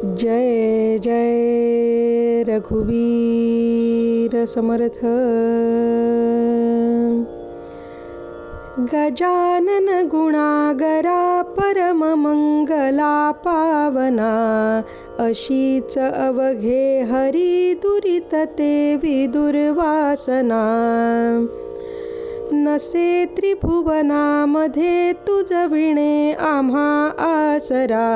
जय जय रघुवीर समर्थ। गजानन गुणागरा परम मंगला पावना, अशीच अवघे हरी दुरित ते विदुर्वासना। नसे त्रिभुवनामध्ये तुझ विणे आम्हा आसरा,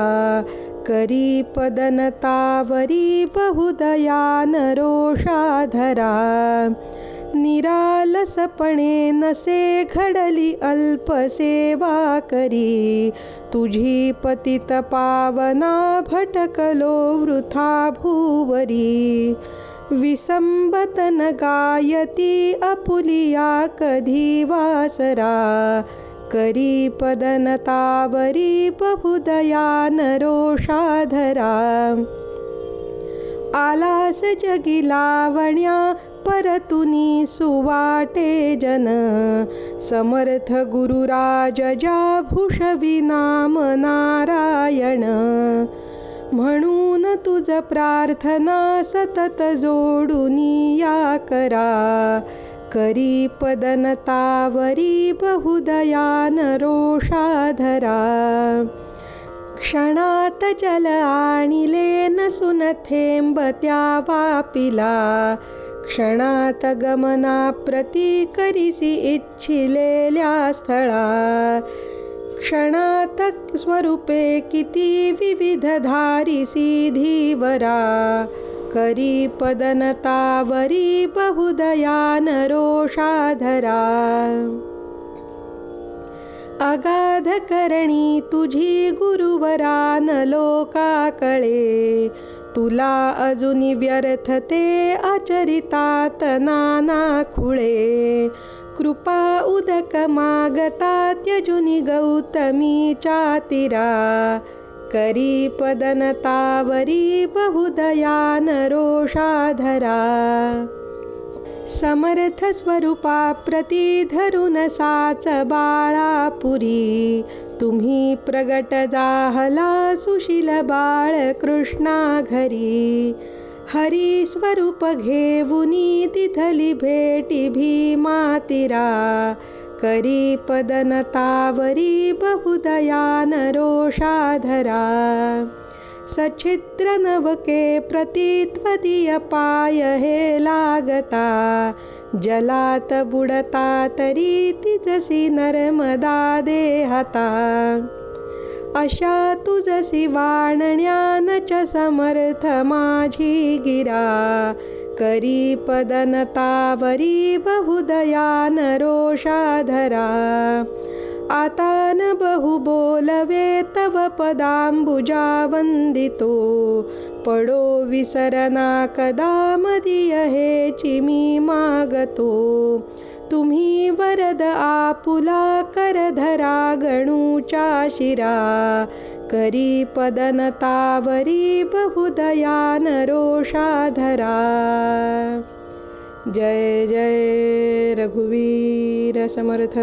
करी पदनतावरी बहुदयान रोषाधरा। निरालसपणे नसे घडली अल्प सेवा करी, तुझी पतित पावना भटकलो वृथा भूवरी। विसंबतन गायती आपुलिया कधी वासरा, करी पदनतावरी बहुदयान रोषाधरा। आलास जगी लावण्या परतुनी सुवाटे जन, समर्थ गुरुराज ज्या भूषवी नाम नारायण। म्हणून तुझ प्रार्थना सतत जोडुनी या करा, करी पदनतावरी बहुदयान रोषाधरा। क्षणात जल आणिले नसून थेंब त्या वापिला, क्षणात गमना प्रती करिसी इच्छिलेल्या स्थळा। क्षणात स्वरूपे किती विविध धारिसी धीवरा, करी पदनतावरी बहुदयान रोषाधरा। अगाध करणी तुझी गुरुवरान लोका कळे, तुला अजुनी व्यर्थ ते आचरितात नाना खुळे। कृपा उदक मागता त्यजुनी गौतमीच्या तीरा, करी पदनतावरी बहुदयान रोषाधरा। समर्थ स्वरूपा प्रती धरून साच बाळापुरी, तुम्ही प्रगट जाहला सुशील बाळ कृष्णा घरी। हरी स्वरूप घेऊनी तिथली भेटी भीमातीरा, करी पदनतावरी बहुदयान रोषाधरा। सच्छिद्र नवके प्रतित्वदीय पाय हे लागता, जलात बुडता तरी तिजसी नर्मदा देहता। अशा तुझसी वाणण्यानच समर्थ माझी गिरा, करी पदनतावरी बहुदयान रोषाधरा। आता न बहु बोलवे तव पदांबुजा वंदितो, पडो विसरना कदा मदीय हेची मी मागतो। तुम्ही वरद आपुला करधरा गणूच्या शिरा, करी पदनतावरी बहुदयान रोषाधरा। जय जय रघुवीर समर्थ।